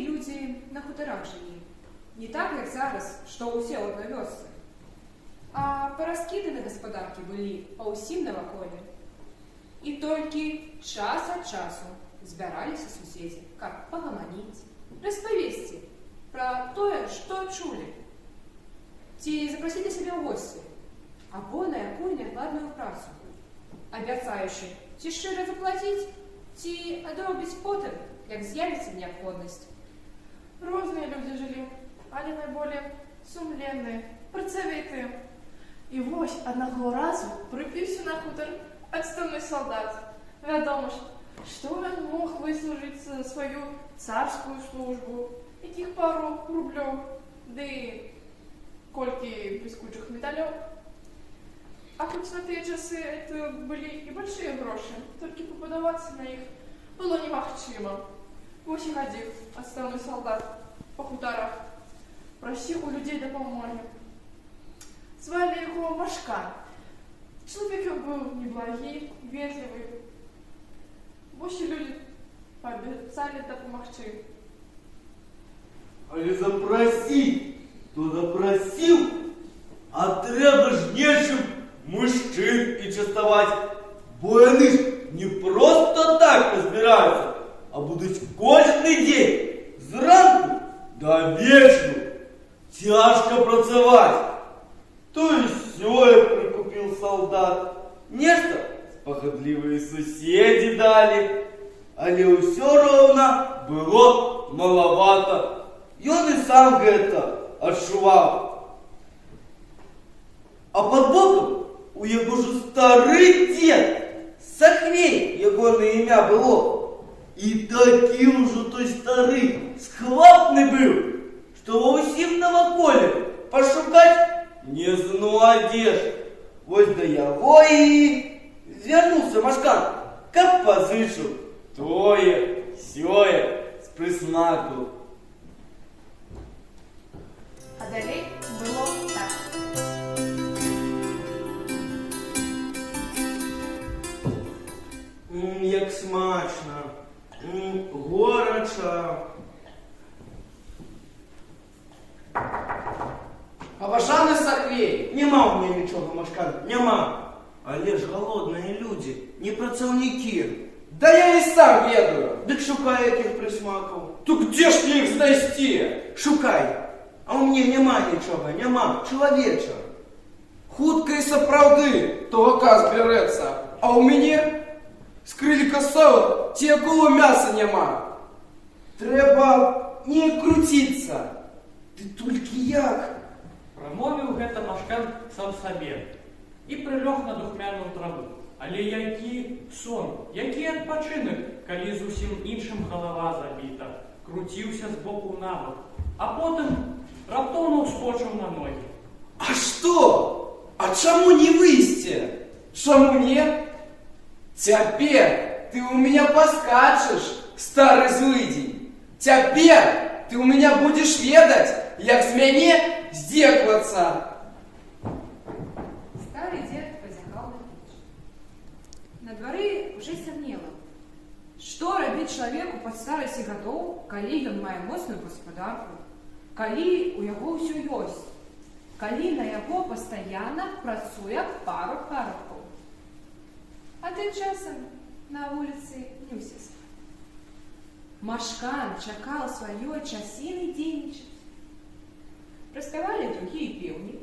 люди на хуторах жили. Не так, як зараз, што ўсе ў адной вёсцы. А параскіданы гаспадаркі былі па ўсім наваколе. І толькі час ад часу збіраліся суседзі, каб пагаманіць, распавесці пра тое, што чулі. Ці запрасілі сябе ў госці, або на якую нядкладную працу, абяцаючы ці шчыра заплаціць, ці адробіць потым, як з'явіцца неабходнасць. Розныя людзі жылі, але найболее сумленныя, працавітыя. І вось аднаго разу прыпіўся на хутар адстаўны салдат. Вядома ж, што ён мог выслужыць сваю царскую службу, якіх пару рублёў, ды колькі бліскучых медалёў. А хоць на тыя часы это былі і большыя грошы, толькі пабудавацца на іх было немагчыма. Вось і хадзіў адстаўны салдат па хутарах, прасіў у людзей дапамогі. Звалі яго Машкан. Чалавек ён быў неблагі, ветлівы. Вось і людзі паабяцалі дапамагчы. Але запросить, то запросил, а треба ж нечым мужчин і частовать, бо яны ж не просто так разбираются, а будуть кожний день зранку до вечора тяжко працевать. То и сёе прикупил солдат, нечто спохотливые соседи дали, але усё ровно было маловато. И он и сам это отшувал. А под боком у его же старый дед, Сахвей ягоное ім'я было. И таким же той старый схватный был, что во усім наваколе пошукать не знайдеш. Вось да яго и звернулся Машкан, как позычил тое, сёе с присмаку. А далей было так. Як смачно, горача. Паважаны Сахвей! Нема у меня нічого, Машкан, нема. Але ж голодные люди, не працаўнікі. Да я і сам ведаю. Дык шукай якіх присмакаў. То где ж мне их знайсці? Шукай. А у mnie нема нічого, нема, чалавеча. Хутка і сапраўды того зберэцца. А у мяне скрылька сала ці якого мяса няма. Трэба не круціцца. Ты толькі як? Прамовіў гэта Машкан сам сабе і прылёг на духмяную траву. Але які сон, які адпачынак, калі зусім іншым галава забіта, круціўся з боку на бок, а потым раптоўна ўскочыў на ногі. А што? А чаму не выйсці? Чаму не? Цяпер ты у меня поскачешь, старый злыдзень. Цяпер ты у меня будешь ведаць, як з мяне здзеквацца. Старый дед позяхал на печ. На дворы уже цямнела. Што рабіць чалавеку пад старасці гадоў, калі ён мае моцную гаспадарку, калі у яго ўсё ёсць, калі на яго пастаянна працуе пару парабкаў. А тым часам на вуліцы не ўсе спаць. Машкан чакаў сваёй часіны дзейнічаць. Праспявалі другія пеўні,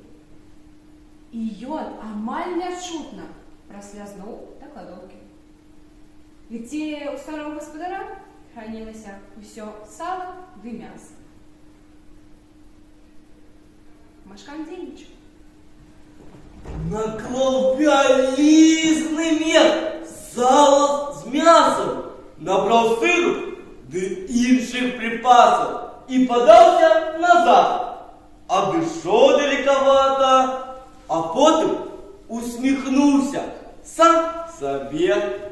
і ён амаль нячутна праслязнуў да кладоўкі, где у старого гаспадара хранілася ўсё сала ды мяса. Машкан дзейнічаў. Наклал вялізны мех сала з мясом, набрал сыру ды іншых припасов и подался назад. Обышоў далекавато, а потым усміхнуўся сам сабе.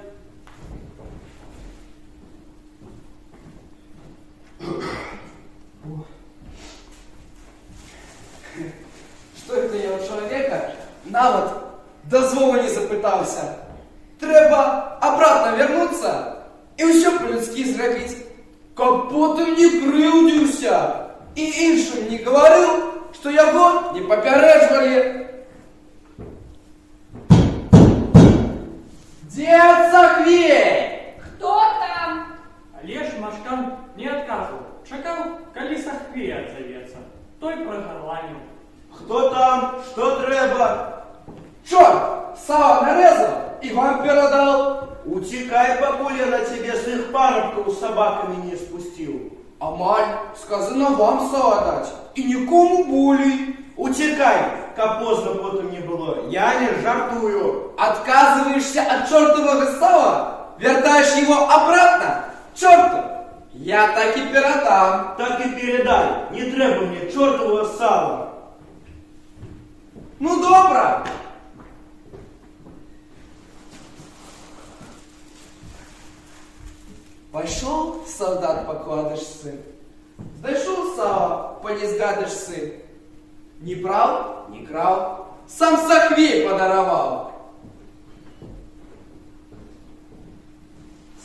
Что это я у человека нават дозволу не запытался. Трэба обратно вернуться и все по-людски зрабіць. каб потым не крыўдзіўся і іншым не гаварыў, што яго не папярэджвалі. Дзед Сахвей! Кто там? Але ж Машкан не адказваў. Чакаў, калі Сахвей адзавецца. Той прагарланіў. Кто там? Что трэба? Чорт! Сава нарезал и вам передал. Утекай, покуль я на тебе своих парубков с собаками не спустил. Амаль, сказано вам сава дать, и никому болей. Утекай, как поздно потом не было. Я не жартую. Отказываешься от чертового сала? Вертаешь его обратно? Черту! Я так и передам. Так и передай. Не треба мне чертового сала. Ну, добро. Пошел солдат покладышься, дошел сава, понизгадышься. Не брал, не крал, сам Сахвей подаровал.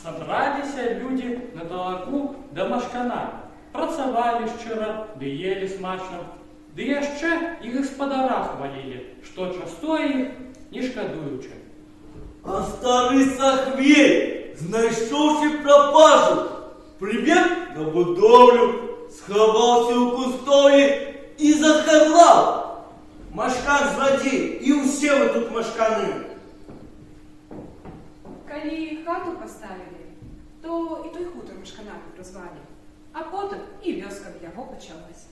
Сабраліся людзі на талаку да Машкана. Працавалі шчыра, ды елі смачна. Ды яшчэ і гаспадара хвалілі, што частуе іх, не шкадуючы. А старый Сахвей, знайшоўшы прапажу, прибег на будовлю, сховался у кустови и захарлал. Машкан злодей, и усе вы тут машканы. Калі хату поставили, то і той хутор Машканами прозвали. А потім і вёска в яго почалась.